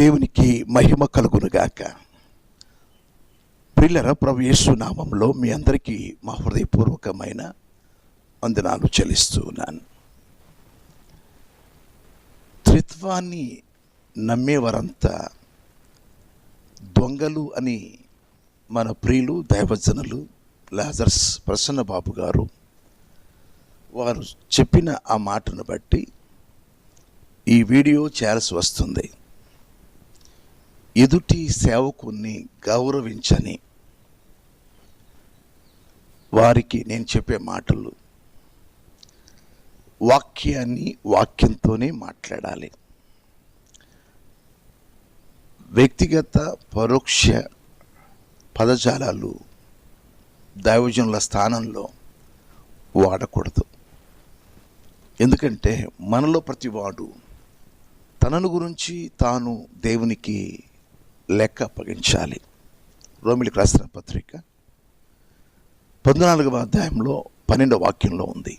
దేవునికి మహిమ కలుగునుగాక. ప్రియులారా, ప్రభు యేసు నామములో మీ అందరికీ మా హృదయపూర్వకమైన వందనాలు చెల్లిస్తూ ఉన్నాను. త్రిత్వాన్ని నమ్మేవారంతా దొంగలు అని మన ప్రియులు దైవజనులు లాజర్స్ ప్రసన్న బాబు గారు వారు చెప్పిన ఆ మాటను బట్టి ఈ వీడియో చేయాల్సి వస్తుంది. ఎదుటి సేవకుని గౌరవించని వారికి నేను చెప్పే మాటలు వాక్యంతోనే మాట్లాడాలి. వ్యక్తిగత పరోక్ష పదజాలాలు దైవజనుల స్థానంలో వాడకూడదు. ఎందుకంటే మనలో ప్రతివాడు తనను గురించి తాను దేవునికి లెక్క అప్పగించాలి. రోమిలికి రాసిన పత్రిక 14వ అధ్యాయంలో 12వ వాక్యంలో ఉంది.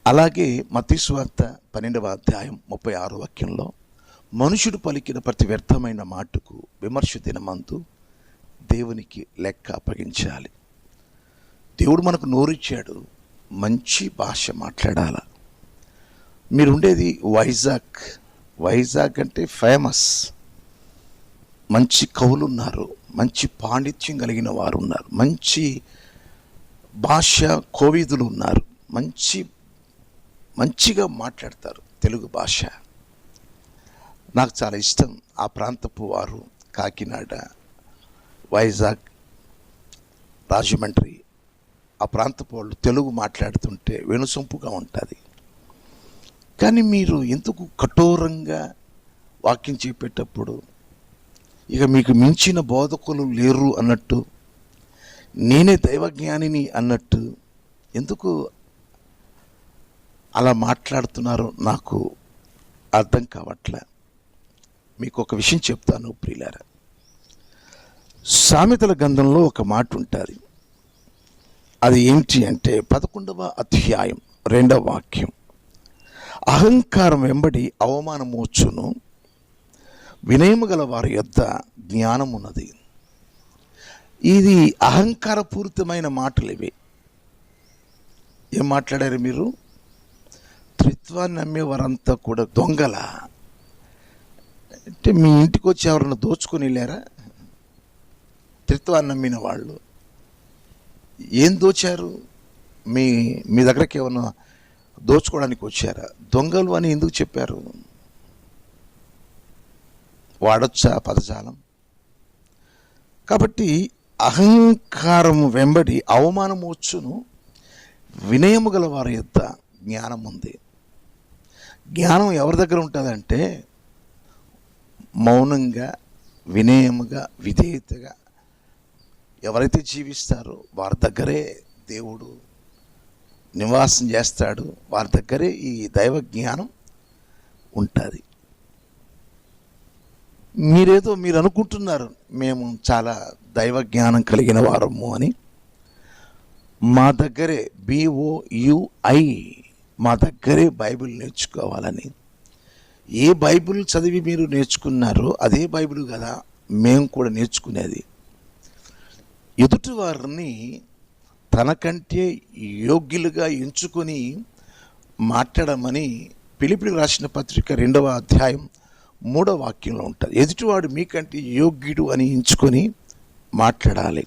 అలాగే మత్తయి సువార్త 12వ అధ్యాయం 36వ వాక్యంలో మనుషుడు పలికిన ప్రతి వ్యర్థమైన మాటకు విమర్శ దినమందు దేవునికి లెక్క అప్పగించాలి. దేవుడు మనకు నోరిచ్చాడు, మంచి భాష మాట్లాడాల. మీరుండేది వైజాగ్ అంటే ఫేమస్. మంచి కవులు ఉన్నారు, మంచి పాండిత్యం కలిగిన వారు ఉన్నారు, మంచి భాష కోవిదులు ఉన్నారు, మంచిగా మాట్లాడతారు తెలుగు భాష. నాకు చాలా ఇష్టం ఆ ప్రాంతపు వారు. కాకినాడ, వైజాగ్, రాజమండ్రి ఆ ప్రాంతపు వాళ్ళు తెలుగు మాట్లాడుతుంటే వెనుసొంపుగా ఉంటుంది. కానీ మీరు ఎందుకు కఠోరంగా వాక్యం చెప్పేటప్పుడు ఇక మీకు మించిన బోధకులు లేరు అన్నట్టు, నేనే దైవజ్ఞానిని అన్నట్టు ఎందుకు అలా మాట్లాడుతున్నారో నాకు అర్థం కావట్లే. మీకు ఒక విషయం చెప్తాను ప్రియులారా. సామెతల గ్రంథంలో ఒక మాట ఉంటుంది. అది ఏంటి అంటే 11వ అధ్యాయం 2వ వాక్యం, అహంకారం వెంబడి అవమానము వచ్చును, వినయము గల వారి యొద్ద జ్ఞానం ఉన్నది. ఇది అహంకారపూరితమైన మాటలు ఇవి. ఏం మాట్లాడారు మీరు? త్రిత్వాన్ని నమ్మేవారంతా కూడా దొంగల అంటే మీ ఇంటికి వచ్చి ఎవరన్నా దోచుకొని వెళ్ళారా? త్రిత్వాన్ని నమ్మిన వాళ్ళు ఏం దోచారు? మీ దగ్గరకి ఏమన్నా దోచుకోవడానికి వచ్చారా? దొంగలు అని ఎందుకు చెప్పారు? వాడొచ్చా పదజాలం? కాబట్టి అహంకారం వెంబడి అవమానము వచ్చును, వినయము గల వారి యొద్ద జ్ఞానం ఉంది. జ్ఞానం ఎవరి దగ్గర ఉంటుందంటే మౌనంగా, వినయముగా, విధేయతగా ఎవరైతే జీవిస్తారో వారి దగ్గరే దేవుడు నివాసం చేస్తాడు. వారి దగ్గరే ఈ దైవ జ్ఞానం ఉంటుంది. మీరు అనుకుంటున్నారు మేము చాలా దైవ జ్ఞానం కలిగిన వారము అని. మా దగ్గరే BOUI మా దగ్గరే బైబిల్ నేర్చుకోవాలని. ఏ బైబిల్ చదివి మీరు నేర్చుకున్నారో అదే బైబిల్ కదా మేము కూడా నేర్చుకునేది. ఎదుటి వారిని తనకంటే యోగ్యులుగా ఎంచుకొని మాట్లాడమని ఫిలిప్పీయులకు రాసిన పత్రిక 2వ అధ్యాయం 3వ వాక్యంలో ఉంటుంది. ఎదుటివాడు మీకంటే యోగ్యుడు అని ఎంచుకొని మాట్లాడాలి.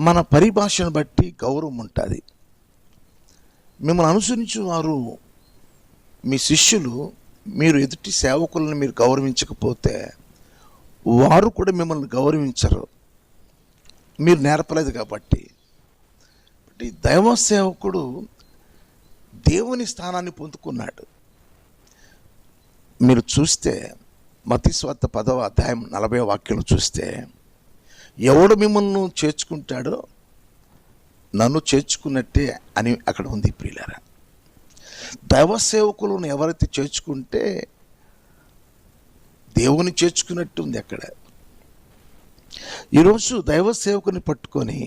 మన పరిభాషను బట్టి గౌరవం ఉంటుంది. మిమ్మల్ని అనుసరించే వారు మీ శిష్యులు, మీరు ఎదుటి సేవకులను మీరు గౌరవించకపోతే వారు కూడా మిమ్మల్ని గౌరవించరు. మీరు నేర్పలేదు కాబట్టి. దైవ సేవకుడు దేవుని స్థానాన్ని పొందుకున్నాడు. మీరు చూస్తే మత్తయి సువార్త 10వ అధ్యాయం 40వ వాక్యంలో చూస్తే, ఎవడు మిమ్మల్ని చేర్చుకుంటాడో నన్ను చేర్చుకున్నట్టే అని అక్కడ ఉంది. ప్రియులారా, దైవ సేవకులను ఎవరైతే చేర్చుకుంటే దేవుని చేర్చుకున్నట్టు ఉంది అక్కడ. ఈరోజు దైవ సేవకుని పట్టుకొని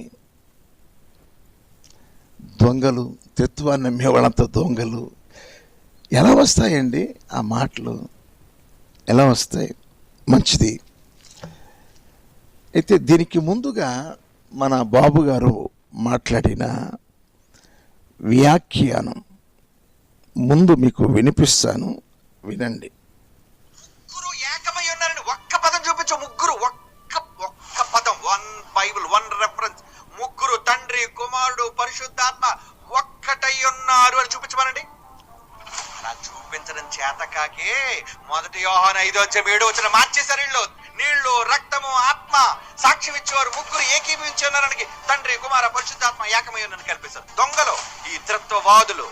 దొంగలు, త్రిత్వాన్ని నమ్మే వాళ్ళంతా దొంగలు ఎలా వస్తాయండి ఆ మాటలు? ఎలా వస్తాయి? మంచిది. అయితే దీనికి ముందుగా మన బాబు గారు మాట్లాడిన వ్యాఖ్యానం ముందు మీకు వినిపిస్తాను, వినండి. ముగ్గురు ఏకమై ఉన్నారని ఒక్క పదం చూపించు. ముగ్గురు ఒక్క పదం, వన్ బైబిల్, వన్ రెఫరెన్స్. ముగ్గురు తండ్రి, కుమారుడు, పరిశుద్ధాత్మ ఒక్కటై ఉన్నారు అని చూపించమనండి. అలా చూపించడం చేతకాకే మొదటి యోహాను 5:7 మార్చేశారు. వీళ్ళు నీళ్లు, రక్తము, ఆత్మ సాక్ష్యం ఇచ్చేవారు ముగ్గురు ఏకీభవించి ఉన్నారని తండ్రి, కుమార, పరిశుద్ధాత్మ ఏకమై ఉన్నారని కల్పిస్తారు. దొంగలు, ఈ త్రిత్వవాదులు.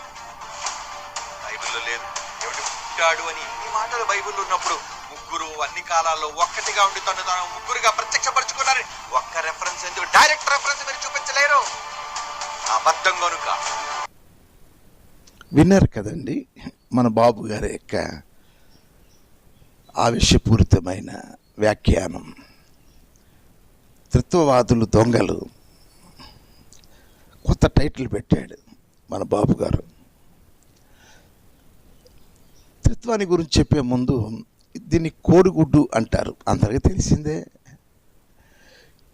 బైబిల్లో లేదు. ఎవడు పుట్టాడు అని ఇన్ని మాటలు బైబిల్లో ఉన్నప్పుడు ముగ్గురు అన్ని కాలాల్లో ఒక్కటిగా ఉండి తాను ముగ్గురుగా ప్రత్యక్షపరచుకున్నారు. ఒక్క రెఫరెన్స్ ఎందుకు? డైరెక్ట్ రెఫరెన్స్ మీరు చూపించలేరు. అబద్ధం కనుక. విన్నారు కదండి మన బాబు గారి యొక్క ఆవేశపూరితమైన వ్యాఖ్యానం. త్రిత్వవాదులు దొంగలు, కొత్త టైటిల్ పెట్టాడు మన బాబు గారు. త్రిత్వాన్ని గురించి చెప్పే ముందు దీన్ని కోడిగుడ్డు అంటారు, అందరికీ తెలిసిందే.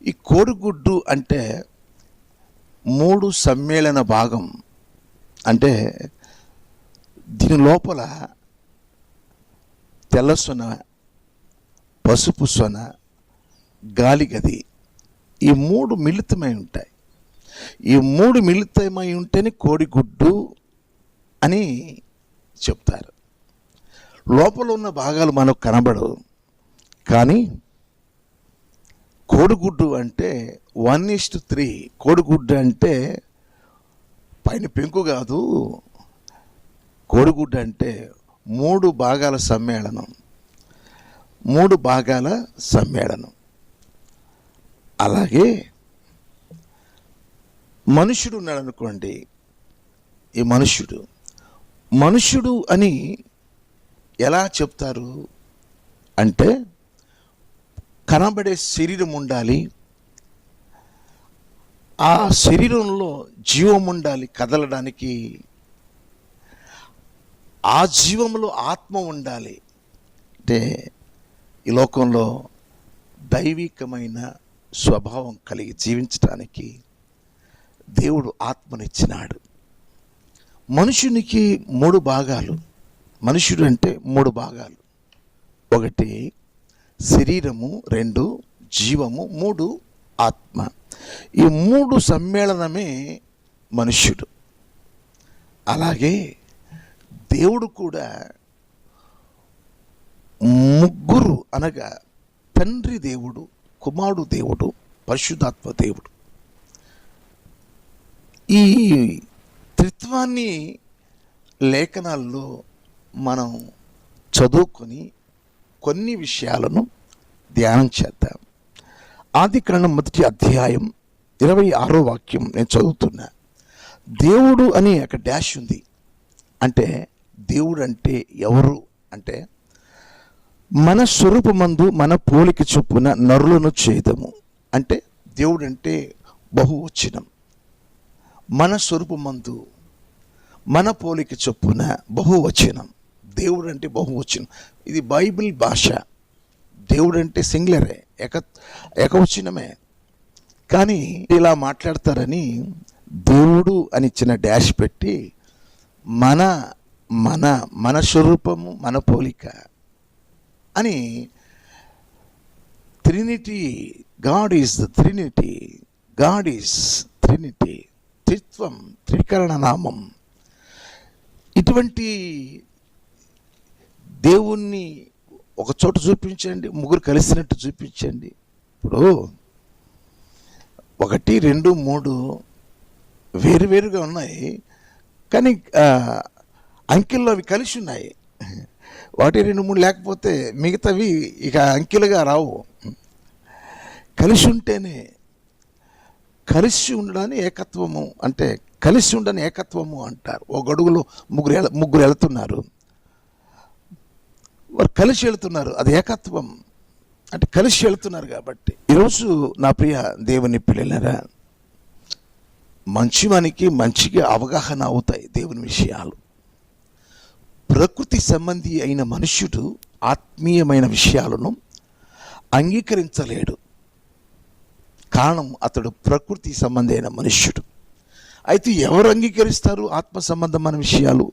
ఈ కోడిగుడ్డు అంటే 3 సమ్మేళన భాగం. అంటే దీని లోపల తెల్ల సొన, పసుపు సొన, గాలి గది, ఈ 3 మిళితమై ఉంటాయి. ఈ 3 మిళితమై ఉంటేనే కోడిగుడ్డు అని చెప్తారు. లోపల ఉన్న భాగాలు మనకు కనబడవు, కానీ కోడిగుడ్డు అంటే 1:3. కోడిగుడ్డు అంటే పైన పెంకు కాదు. కోడిగుడ్డు అంటే 3 భాగాల సమ్మేళనం. 3 భాగాల సమ్మేళనం. అలాగే మనుషుడు ఉన్నాడు అనుకోండి. ఈ మనుషుడు అని ఎలా చెప్తారు అంటే, కనబడే శరీరం ఉండాలి, ఆ శరీరంలో జీవం ఉండాలి కదలడానికి, ఆ జీవంలో ఆత్మ ఉండాలి. అంటే ఈ లోకంలో దైవికమైన స్వభావం కలిగి జీవించడానికి దేవుడు ఆత్మనిచ్చినాడు. మనుషునికి 3 భాగాలు. మనుషుడు అంటే 3 భాగాలు. 1 శరీరము, 2 జీవము, 3 ఆత్మ. ఈ 3 సమ్మేళనమే మనుష్యుడు. అలాగే దేవుడు కూడా 3 అనగా తండ్రి దేవుడు, కుమారుడు దేవుడు, పరిశుద్ధాత్మ దేవుడు. ఈ త్రిత్వాన్ని లేఖనాల్లో మనం చదువుకొని కొన్ని విషయాలను ధ్యానం చేద్దాం. ఆదికాండం 1వ అధ్యాయం 26వ వాక్యం నేను చదువుతున్నా. దేవుడు అని అక్కడ డాష్ ఉంది. అంటే దేవుడు అంటే ఎవరు అంటే, మన స్వరూపమందు మన పోలిక చొప్పున నరులను చేద్దాము. అంటే దేవుడు అంటే బహువచనం. మన స్వరూపమందు మన పోలిక చొప్పున బహువచనం. దేవుడు అంటే బహువచనం. ఇది బైబిల్ భాష. దేవుడు అంటే సింగులరే, ఏకవచనమే. కానీ ఇలా మాట్లాడతారని దేవుడు అని చిన్న డాష్ పెట్టి మన మన మన స్వరూపము మన పోలిక అని trinity, god is the trinity, god is trinity, త్రిత్వం, త్రికరణ నామం. ఇటువంటి దేవుణ్ణి ఒక చోట చూపించండి, 3 కలిసినట్టు చూపించండి. ఇప్పుడు 1, 2, 3 వేరువేరుగా ఉన్నాయి, కానీ అంకెల్లో అవి కలిసి ఉన్నాయి. 1, 2, 3 లేకపోతే మిగతావి ఇక అంకెలుగా రావు. కలిసి ఉంటేనే. కలిసి ఉండడాన్ని ఏకత్వము అంటే, కలిసి ఉండని ఏకత్వము అంటారు. ఒక గడుగులో ముగ్గురు వెళుతున్నారు, వారు కలిసి వెళుతున్నారు, అది ఏకత్వం. అంటే కలిసి వెళుతున్నారు. కాబట్టి ఈరోజు నా ప్రియ దేవుని పిల్లలారా, మంచివానికి మంచిగా అవగాహన అవుతాయి దేవుని విషయాలు. ప్రకృతి సంబంధి అయిన మనుష్యుడు ఆత్మీయమైన విషయాలను అంగీకరించలేడు. కారణం, అతడు ప్రకృతి సంబంధమైన మనుష్యుడు. అయితే ఎవరు అంగీకరిస్తారు ఆత్మ సంబంధమైన విషయాలు?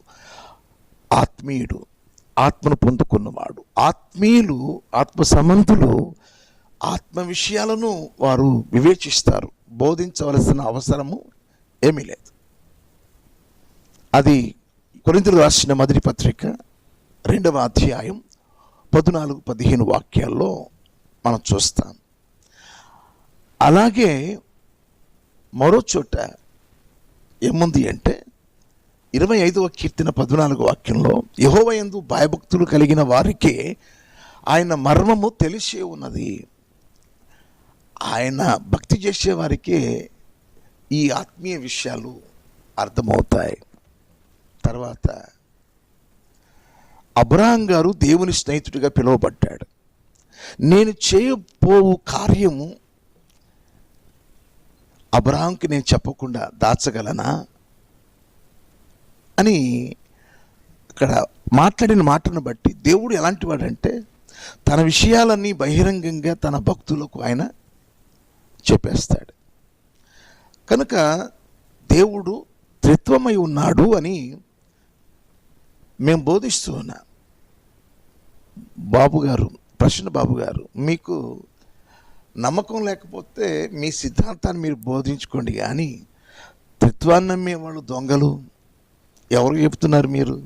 ఆత్మీయుడు, ఆత్మను పొందుకున్నవాడు. ఆత్మీయులు, ఆత్మ సంబంధులు ఆత్మ విషయాలను వారు వివేచిస్తారు. బోధించవలసిన అవసరము ఏమీ లేదు. అది కొరింథీయులకు రాసిన మొదటి పత్రిక 2వ అధ్యాయం 14-15 వాక్యాల్లో మనం చూస్తాం. అలాగే మరో చోట ఏముంది అంటే 25వ కీర్తన 14వ వాక్యంలో, యెహోవా యందు భయభక్తులు కలిగిన వారికే ఆయన మర్మము తెలిసే ఉన్నది. ఆయన భక్తి చేసే వారికే ఈ ఆత్మీయ విషయాలు అర్థమవుతాయి. తర్వాత అబ్రహాం గారు దేవుని స్నేహితుడిగా పిలువబడ్డాడు. నేను చేయబోవు కార్యము అబ్రహాంకి నేను చెప్పకుండా దాచగలనా అని ఇక్కడ మాట్లాడిన మాటను బట్టి దేవుడు ఎలాంటి వాడంటే తన విషయాలన్నీ బహిరంగంగా తన భక్తులకు ఆయన చెప్పేస్తాడు. కనుక దేవుడు త్రిత్వమై ఉన్నాడు అని మేము బోధిస్తూ ఉన్నాం. ప్రసన్న బాబు గారు, మీకు నమ్మకం లేకపోతే మీ సిద్ధాంతాన్ని మీరు బోధించుకోండి, కానీ త్రిత్వాన్ని నమ్మే వాళ్ళు దొంగలు. ఎవరు చెప్తున్నారు? మీరు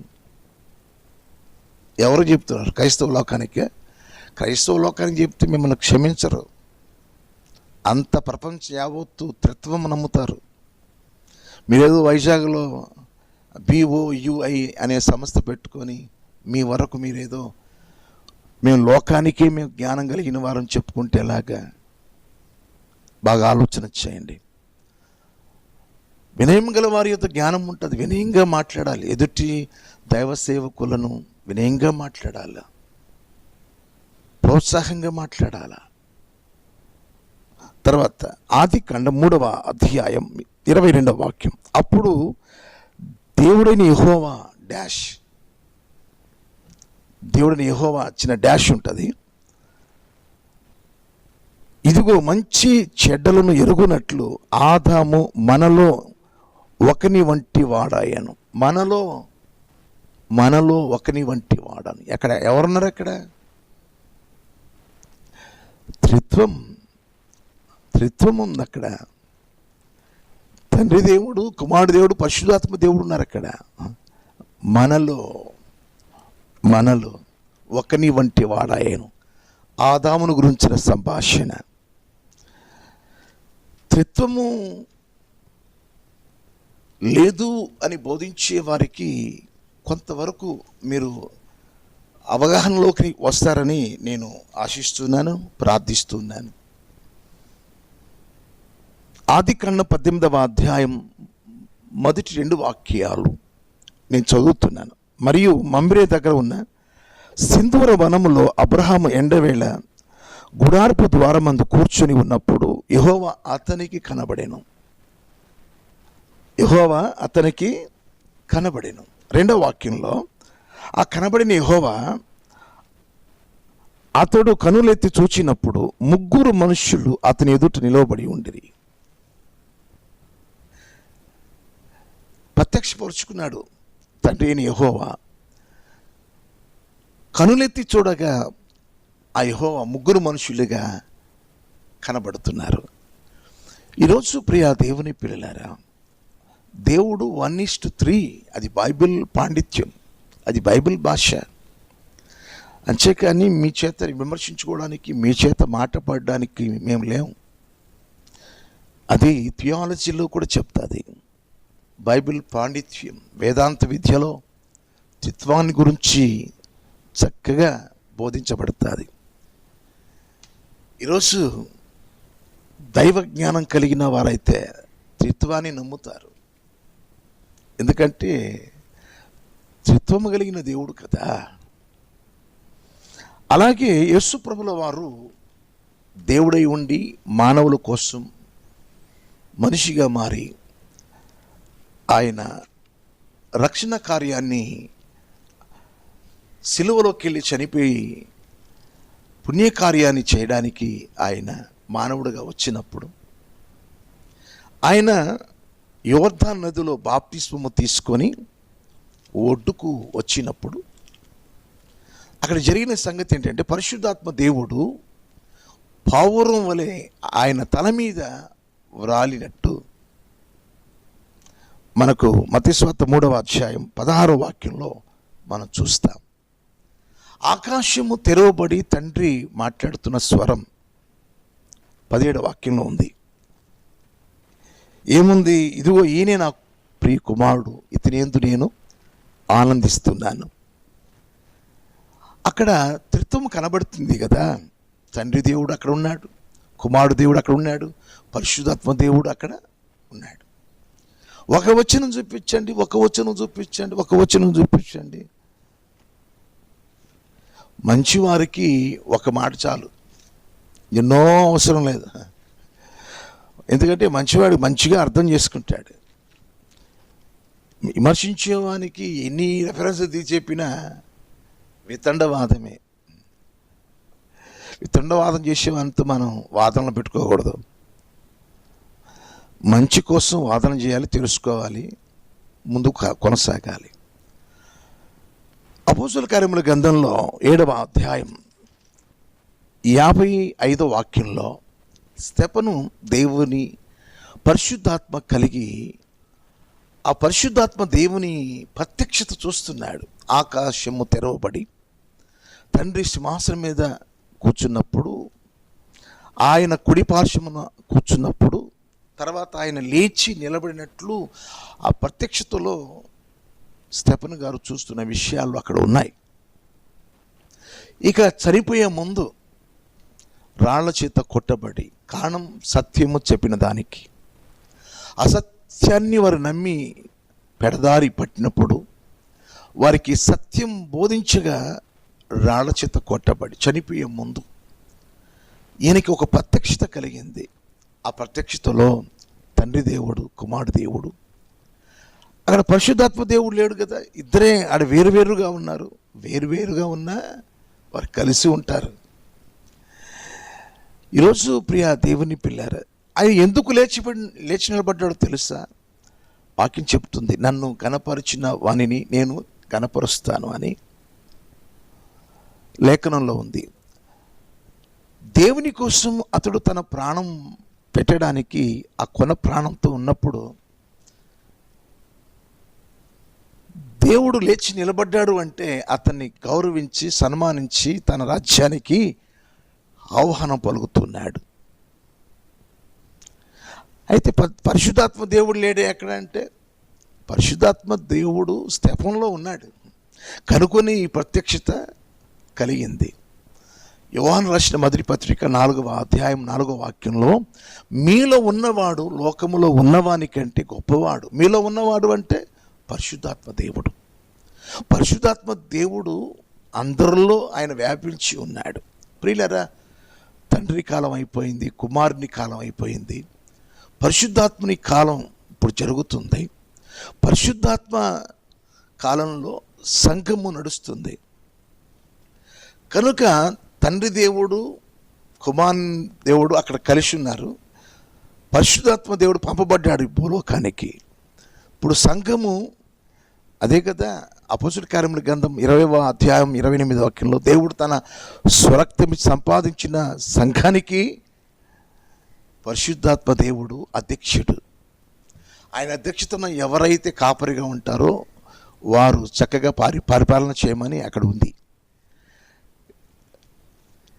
ఎవరు చెప్తున్నారు? క్రైస్తవ లోకానికి. క్రైస్తవ లోకానికి చెప్తే మిమ్మల్ని క్షమించరు. అంత ప్రపంచ యావత్తు త్రిత్వం నమ్ముతారు. మీరేదో వైజాగ్లో BOUI అనే సంస్థ పెట్టుకొని మీ వరకు మీరేదో మేము లోకానికే మేము జ్ఞానం కలిగిన వారని చెప్పుకుంటే ఎలాగా? బాగా ఆలోచన చేయండి. వినయం గల వారి యొక్క జ్ఞానం ఉంటుంది. వినయంగా మాట్లాడాలి. ఎదుటి దైవ సేవకులను వినయంగా మాట్లాడాలి, ప్రోత్సాహంగా మాట్లాడాలి. తర్వాత ఆదికాండం 3వ అధ్యాయం 22వ వాక్యం, అప్పుడు దేవుడైన యెహోవా చిన్న డాష్ ఉంటుంది. ఇదిగో మంచి చెడ్డలను ఎరుగునట్లు ఆదాము మనలో ఒకని వంటి వాడాయను. మనలో ఒకని వంటి వాడాను. ఎక్కడ ఎవరున్నారు? అక్కడ త్రిత్వం ఉంది. అక్కడ తండ్రి దేవుడు, కుమారుడు దేవుడు, పరిశుద్ధాత్మ దేవుడు ఉన్నారు. అక్కడ మనలో ఒకని వంటి వాడాయను. ఆదామును గురించిన సంభాషణ. త్రిత్వము లేదు అని బోధించే వారికి కొంతవరకు మీరు అవగాహనలోకి వస్తారని నేను ఆశిస్తున్నాను, ప్రార్థిస్తున్నాను. ఆదికాండం 18వ అధ్యాయం మొదటి 2 వాక్యాలు నేను చదువుతున్నాను. మరియు మమ్రే దగ్గర ఉన్న సింధూర వనములో అబ్రహాము ఎండవేళ గుడారపు ద్వారమందు కూర్చొని ఉన్నప్పుడు యెహోవా అతనికి కనబడెను. 2వ వాక్యంలో ఆ కనబడిన యెహోవా అతడు కనులెత్తి చూచినప్పుడు 3 మనుష్యులు అతని ఎదుట నిలవబడి ఉండిరి. ప్రత్యక్షపరుచుకున్నాడు తండ్రి అయిన యెహోవా. కనులెత్తి చూడగా ఆ యెహోవా 3 మనుషులుగా కనబడుతున్నారు. ఈరోజు ప్రియా దేవుని పిల్లలారా, దేవుడు 1:3, అది బైబిల్ పాండిత్యం, అది బైబిల్ భాష. అంతేకాని మీ చేత విమర్శించుకోవడానికి, మీ చేత మాట పడడానికి మేము లేము. అది థియాలజీలో కూడా చెప్తుంది. బైబిల్ పాండిత్యం, వేదాంత విద్యలో త్రిత్వాన్ని గురించి చక్కగా బోధించబడుతుంది. ఈరోజు దైవ జ్ఞానం కలిగిన వారైతే త్రిత్వాన్ని నమ్ముతారు. ఎందుకంటే త్రిత్వము కలిగిన దేవుడు కదా. అలాగే యేసు ప్రభుల వారు దేవుడై ఉండి మానవుల కోసం మనిషిగా మారి ఆయన రక్షణ కార్యాన్ని సిలువలోకి వెళ్ళి చనిపోయి పుణ్యకార్యాన్ని చేయడానికి ఆయన మానవుడిగా వచ్చినప్పుడు, ఆయన యోర్దాను నదిలో బాప్తిస్మము తీసుకొని ఒడ్డుకు వచ్చినప్పుడు అక్కడ జరిగిన సంగతి ఏంటంటే, పరిశుద్ధాత్మ దేవుడు పావురం వలె ఆయన తల మీద వ్రాలినట్టు మనకు మత్తయి సువార్త 3వ అధ్యాయం 16వ వాక్యంలో మనం చూస్తాం. ఆకాశము తెరవబడి తండ్రి మాట్లాడుతున్న స్వరం 17వ వాక్యంలో ఉంది. ఏముంది? ఇదిగో ఈయనే నా ప్రియ కుమారుడు, ఇతనియందు నేను ఆనందిస్తున్నాను. అక్కడ త్రిత్వం కనబడుతుంది కదా. తండ్రి దేవుడు అక్కడ ఉన్నాడు, కుమారుడు దేవుడు అక్కడ ఉన్నాడు, పరిశుద్ధాత్మ దేవుడు అక్కడ ఉన్నాడు. ఒక వచనం చూపించండి, ఒక వచనం చూపించండి, ఒక వచనం చూపించండి. మంచివారికి ఒక మాట చాలు, ఎన్నో అవసరం లేదు. ఎందుకంటే మంచివాడు మంచిగా అర్థం చేసుకుంటాడు. విమర్శించేవానికి ఎన్ని రెఫరెన్స్ తీసి చెప్పినా వితండవాదమే. వితండవాదం చేసేవానితో మనం వాదనలు పెట్టుకోకూడదు. మంచి కోసం వాదన చేయాలి, తెలుసుకోవాలి, ముందుకు కొనసాగాలి. అపోస్తలుల కార్యముల గ్రంథంలో 7వ అధ్యాయం 55వ వాక్యంలో స్తెఫను దేవుని పరిశుద్ధాత్మ కలిగి ఆ పరిశుద్ధాత్మ దేవుని ప్రత్యక్షత చూస్తున్నాడు. ఆకాశము తెరవబడి తండ్రి సింహాసనం మీద కూర్చున్నప్పుడు, ఆయన కుడి పార్శ్వమున కూర్చున్నప్పుడు, తర్వాత ఆయన లేచి నిలబడినట్లు ఆ ప్రత్యక్షతలో స్తెఫను గారు చూస్తున్న విషయాలు అక్కడ ఉన్నాయి. ఇక చనిపోయే ముందు రాళ్ల చేత కొట్టబడి, కారణం సత్యము చెప్పిన దానికి, అసత్యాన్ని వారు నమ్మి పెడదారి పట్టినప్పుడు వారికి సత్యం బోధించగా రాళ్ల చేత కొట్టబడి చనిపోయే ముందు ఈయనకి ఒక ప్రత్యక్షత కలిగింది. ఆ ప్రత్యక్షతలో తండ్రి దేవుడు, కుమారుడు దేవుడు, అక్కడ పరిశుద్ధాత్మ దేవుడు లేడు కదా. ఇద్దరే ఆడ వేరువేరుగా ఉన్నారు. వేరువేరుగా ఉన్నా వారు కలిసి ఉంటారు. ఈరోజు ప్రియ దేవుని పిల్లారా, ఆయన ఎందుకు లేచి నిలబడ్డాడో తెలుసా? వాక్యం చెప్తుంది, నన్ను గణపరిచిన వానిని నేను గణపరుస్తాను అని లేఖనంలో ఉంది. దేవుని కోసం అతడు తన ప్రాణం పెట్టడానికి ఆ కొన ప్రాణంతో ఉన్నప్పుడు దేవుడు లేచి నిలబడ్డాడు అంటే అతన్ని గౌరవించి సన్మానించి తన రాజ్యానికి ఆహ్వానం పలుకుతున్నాడు. అయితే పరిశుద్ధాత్మ దేవుడు లేడే ఎక్కడ అంటే, పరిశుద్ధాత్మ దేవుడు స్తెఫనులో ఉన్నాడు కనుకొని ఈ ప్రత్యక్షత కలిగింది. యోహాను రాసిన మొదటి పత్రిక 4వ అధ్యాయం 4వ వాక్యంలో, మీలో ఉన్నవాడు లోకములో ఉన్నవాని కంటే గొప్పవాడు. మీలో ఉన్నవాడు అంటే పరిశుద్ధాత్మ దేవుడు. పరిశుద్ధాత్మ దేవుడు అందరిలో ఆయన వ్యాపించి ఉన్నాడు. ప్రియులారా, తండ్రి కాలం అయిపోయింది, కుమారుని కాలం అయిపోయింది, పరిశుద్ధాత్మని కాలం ఇప్పుడు జరుగుతుంది. పరిశుద్ధాత్మ కాలంలో సంఘము నడుస్తుంది. కనుక తండ్రి దేవుడు, కుమారుని దేవుడు అక్కడ కలిసి ఉన్నారు. పరిశుద్ధాత్మ దేవుడు పంపబడ్డాడు భూలోకానికి. ఇప్పుడు సంఘము అదే కదా. అపోస్తలుల కార్యముల గ్రంథం 20వ అధ్యాయం 28వ వాక్యంలో దేవుడు తన స్వరక్తం సంపాదించిన సంఘానికి పరిశుద్ధాత్మ దేవుడు అధ్యక్షుడు. ఆయన అధ్యక్షతన ఎవరైతే కాపరిగా ఉంటారో వారు చక్కగా పరిపాలన చేయమని అక్కడ ఉంది.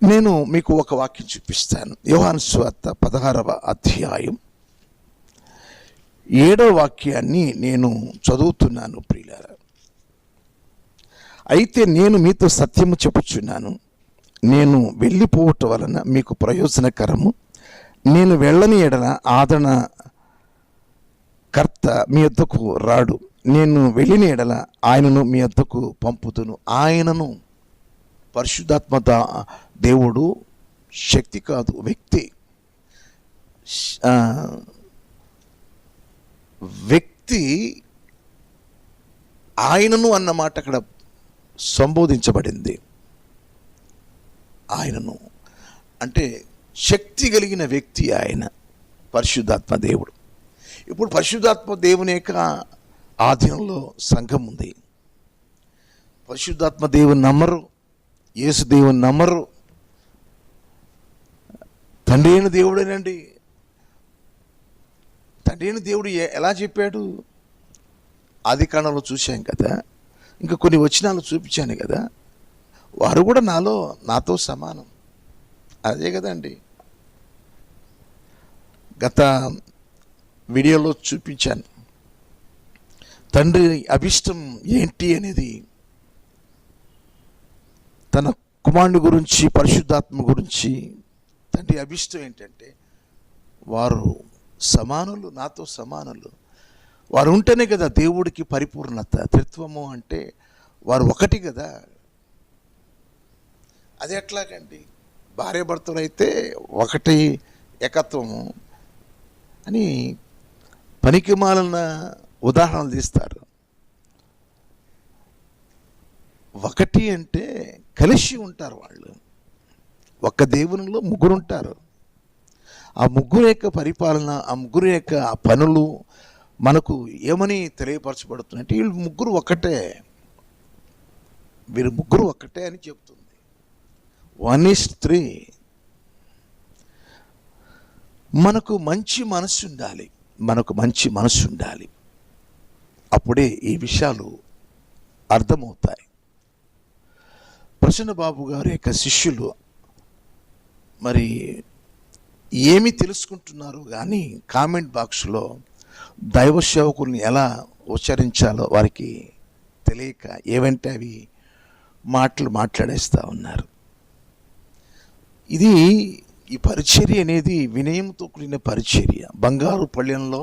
నేను మీకు ఒక వాక్యం చూపిస్తాను. యోహాను సువార్త 16వ అధ్యాయం 7వ వాక్యాన్ని నేను చదువుతున్నాను ప్రియులారా. అయితే నేను మీతో సత్యము చెప్పుచున్నాను, నేను వెళ్ళిపోవటం వలన మీకు ప్రయోజనకరము. నేను వెళ్ళని ఎడల ఆదరణ కర్త మీ వద్దకు రాడు. నేను వెళ్ళిన ఎడల ఆయనను మీ వద్దకు పంపుతును. ఆయనను పరిశుద్ధాత్మ దేవుడు శక్తి కాదు, వ్యక్తి. వ్యక్తి ఆయనను అన్నమాట అక్కడ సంబోధించబడింది. ఆయనను అంటే శక్తి కలిగిన వ్యక్తి ఆయన, పరిశుద్ధాత్మ దేవుడు. ఇప్పుడు పరిశుద్ధాత్మ దేవుని యొక్క ఆధీనంలో సంఘం ఉంది. పరిశుద్ధాత్మ దేవుని నమ్మరు, యేసు దేవుని నమ్మరు. తండ్రి అయిన దేవుడేనండి. తండ్రి అయిన దేవుడు ఎలా చెప్పాడు? ఆది కాండంలో చూశాం కదా, ఇంకా కొన్ని వచనాలు చూపించాను కదా, వారు కూడా నాతో సమానం. అదే కదండి, గత వీడియోలో చూపించాను. తండ్రి అభిష్టం ఏంటి అనేది, తన కుమారుని గురించి, పరిశుద్ధాత్మ గురించి తండ్రి అభిష్టం ఏంటంటే వారు సమానులు, నాతో సమానులు. వారు ఉంటేనే కదా దేవుడికి పరిపూర్ణత. త్రిత్వము అంటే వారు ఒకటి కదా. అది ఎట్లాగండి? భార్యాభర్తలు అయితే ఒకటి ఏకత్వము అని పనికిమాలిన ఉదాహరణలు తీస్తారు. ఒకటి అంటే కలిసి ఉంటారు వాళ్ళు. ఒక్క దేవునిలో ముగ్గురు ఉంటారు. ఆ ముగ్గురు యొక్క పరిపాలన, ఆ ముగ్గురు యొక్క ఆ పనులు మనకు ఏమని తెలియపరచబడుతున్నాయంటే వీళ్ళు ముగ్గురు ఒక్కటే, వీరు ముగ్గురు ఒక్కటే అని చెప్తుంది. 1:3. మనకు మంచి మనసు ఉండాలి, మనకు మంచి మనసు ఉండాలి. అప్పుడే ఈ విషయాలు అర్థమవుతాయి. ప్రసన్న బాబు గారి యొక్క శిష్యులు మరి ఏమి తెలుసుకుంటున్నారు కానీ కామెంట్ బాక్స్లో దైవ సేవకుల్ని ఎలా ఉచ్చరించాలో వారికి తెలియక ఏవంటే అవి మాట్లాడేస్తూ ఉన్నారు. ఈ పరిచర్య అనేది వినయంతో కూడిన పరిచర్య. బంగారు పళ్ళెంలో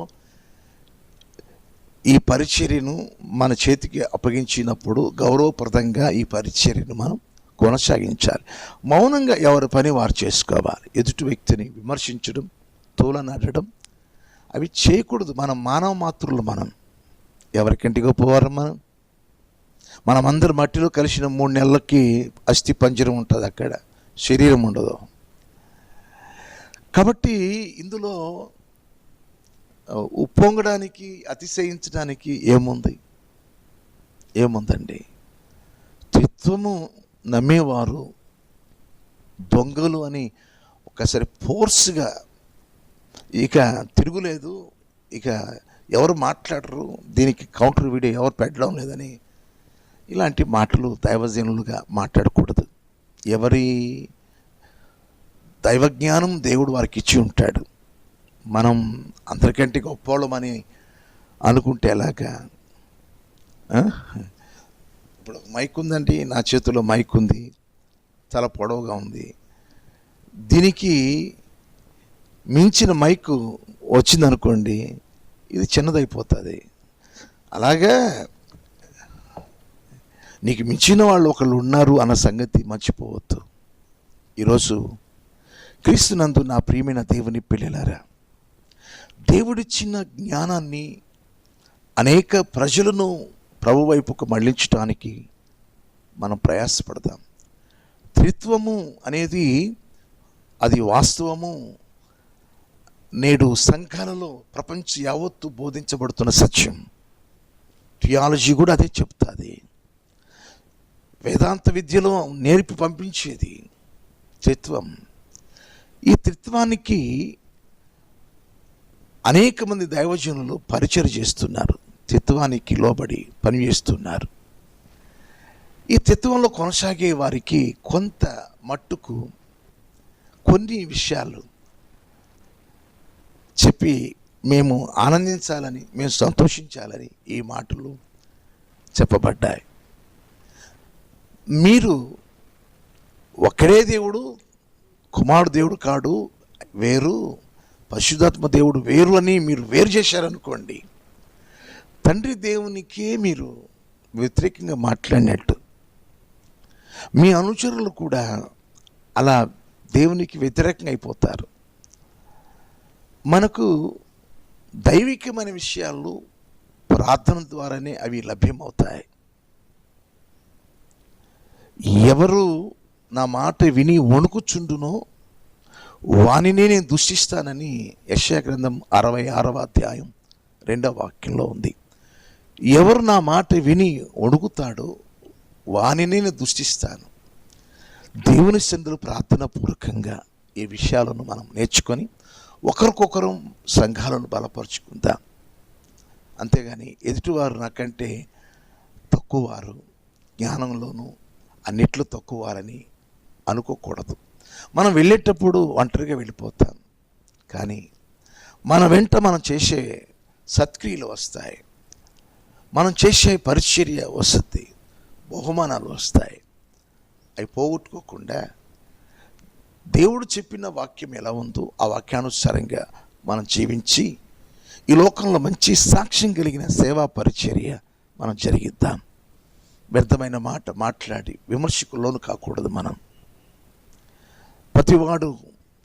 ఈ పరిచర్యను మన చేతికి అప్పగించినప్పుడు గౌరవప్రదంగా ఈ పరిచర్యను మనం కొనసాగించాలి. మౌనంగా ఎవరి పని వారు చేసుకోవాలి. ఎదుటి వ్యక్తిని విమర్శించడం, తోలనాడడం అవి చేయకూడదు. మనం మానవ మాతృలు, మనం ఎవరికంటే గొప్పవారు. మనమందరం మట్టిలో కలిసిన 3 నెలలకి అస్థి పంజరం ఉంటుంది, అక్కడ శరీరం ఉండదు. కాబట్టి ఇందులో ఉప్పొంగడానికి, అతిశయించడానికి ఏముందండి? త్రిత్వము నమ్మేవారు దొంగలు అని ఒకసారి ఫోర్స్గా ఇక తిరుగులేదు, ఇక ఎవరు మాట్లాడరు, దీనికి కౌంటర్ వీడియో ఎవరు పెట్టడం లేదని ఇలాంటి మాటలు దైవజనులుగా మాట్లాడకూడదు. ఎవరి దైవజ్ఞానం దేవుడు వారికి ఇచ్చి ఉంటాడు. మనం అందరికంటే గొప్పవాళ్ళమని అనుకుంటే ఎలాగా? ఇప్పుడు మైక్ ఉందండి, నా చేతిలో మైక్ ఉంది, చాలా పొడవుగా ఉంది. దీనికి మించిన మైక్ వచ్చిందనుకోండి, ఇది చిన్నదైపోతుంది. అలాగా నీకు మించిన వాళ్ళు ఒకళ్ళు ఉన్నారు అన్న సంగతి మర్చిపోవద్దు. ఈరోజు క్రీస్తునందు నా ప్రియమైన దేవుని పిల్లలారా, దేవుడిచ్చిన జ్ఞానాన్ని అనేక ప్రజలను ప్రభు వైపుకు మళ్ళించడానికి మనం ప్రయాసపడదాం. త్రిత్వము అనేది అది వాస్తవము. నేడు సంఘాలలో ప్రపంచ యావత్తు బోధించబడుతున్న సత్యం. థియాలజీ కూడా అదే చెప్తుంది. వేదాంత విద్యలో నేర్పి పంపించేది త్రిత్వం. ఈ త్రిత్వానికి అనేక మంది దైవజనులు పరిచయం చేస్తున్నారు, త్రిత్వానికి లోబడి పనిచేస్తున్నారు. ఈ త్రిత్వంలో కొనసాగే వారికి కొంత మట్టుకు కొన్ని విషయాలు చెప్పి మేము ఆనందించాలని, మేము సంతోషించాలని ఈ మాటలు చెప్పబడ్డాయి. మీరు ఒక్కడే దేవుడు, కుమారుడు దేవుడు కాడు, వేరు, పరిశుద్ధాత్మ దేవుడు వేరు అని మీరు వేరు చేశారనుకోండి, తండ్రి దేవునికే మీరు వ్యతిరేకంగా మాట్లాడినట్టు. మీ అనుచరులు కూడా అలా దేవునికి వ్యతిరేకంగా అయిపోతారు. మనకు దైవికమైన విషయాలు ప్రార్థన ద్వారానే అవి లభ్యమవుతాయి. ఎవరు నా మాట విని వణుకుచుండునో వానినే నేను దూషిస్తానని యెషయా గ్రంథం 66వ అధ్యాయం 2వ వాక్యంలో ఉంది. ఎవరు నా మాట విని వణుకుతాడో వానినే నేను దూషిస్తాను. దేవుని సన్నిధిలో ప్రార్థన పూర్వకంగా ఈ విషయాలను మనం నేర్చుకొని ఒకరికొకరు సంఘాలను బలపరుచుకుందాం. అంతేగాని ఎదుటివారు నాకంటే తక్కువవారు, జ్ఞానంలోనూ అన్నిట్లో తక్కువవారని అనుకోకూడదు. మనం వెళ్ళేటప్పుడు ఒంటరిగా వెళ్ళిపోతాం, కానీ మన వెంట మనం చేసే సత్క్రియలు వస్తాయి, మనం చేసే పరిచర్య వస్తుంది, బహుమానాలు వస్తాయి. అవి పోగొట్టుకోకుండా దేవుడు చెప్పిన వాక్యం ఎలా ఉందో ఆ వాక్యానుసారంగా మనం జీవించి ఈ లోకంలో మంచి సాక్ష్యం కలిగిన సేవా పరిచర్య మనం జరిగిద్దాం. వ్యర్థమైన మాట మాట్లాడి విమర్శకు లోను కాకూడదు. మనం ప్రతివాడు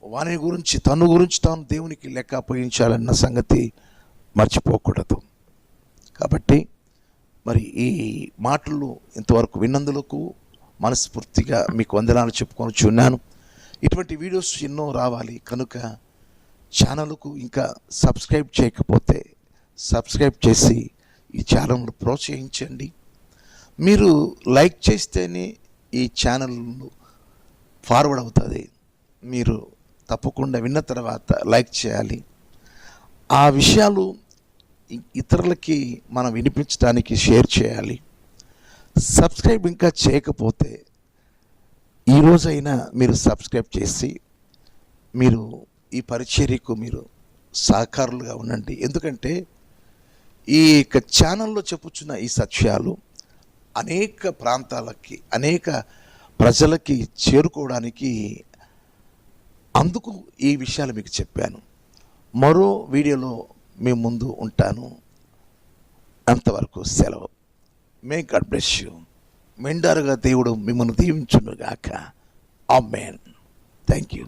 వాని గురించి తను గురించి తాను దేవునికి లెక్క అప్పగించాలన్న సంగతి మర్చిపోకూడదు. కాబట్టి మరి ఈ మాటలు ఇంతవరకు విన్నందులకు మనస్ఫూర్తిగా మీకు వందనాలు చెప్పుకొని చున్నాను. ఇటువంటి వీడియోస్ ఎన్నో రావాలి కనుక ఛానల్కు ఇంకా సబ్స్క్రైబ్ చేయకపోతే సబ్స్క్రైబ్ చేసి ఈ ఛానల్ను ప్రోత్సహించండి. మీరు లైక్ చేస్తేనే ఈ ఛానల్ ఫార్వర్డ్ అవుతుంది. మీరు తప్పకుండా విన్న తర్వాత లైక్ చేయాలి. ఆ విషయాలు ఇతరులకి మనం వినిపించడానికి షేర్ చేయాలి. సబ్స్క్రైబ్ ఇంకా చేయకపోతే ఈరోజైనా మీరు సబ్స్క్రైబ్ చేసి మీరు ఈ పరిచర్యకు మీరు సహకారులుగా ఉండండి. ఎందుకంటే ఈ ఛానల్లో చెప్పుచున్న ఈ సత్యాలు అనేక ప్రాంతాలకి, అనేక ప్రజలకి చేరుకోవడానికి అందుకు ఈ విషయాలు మీకు చెప్పాను. మరో వీడియోలో మీ ముందు ఉంటాను. అంతవరకు సెలవు. May god bless you. మెండారుగా దేవుడు మిమ్మల్ని దీవించునుగాక. ఆమేన్. Thank you.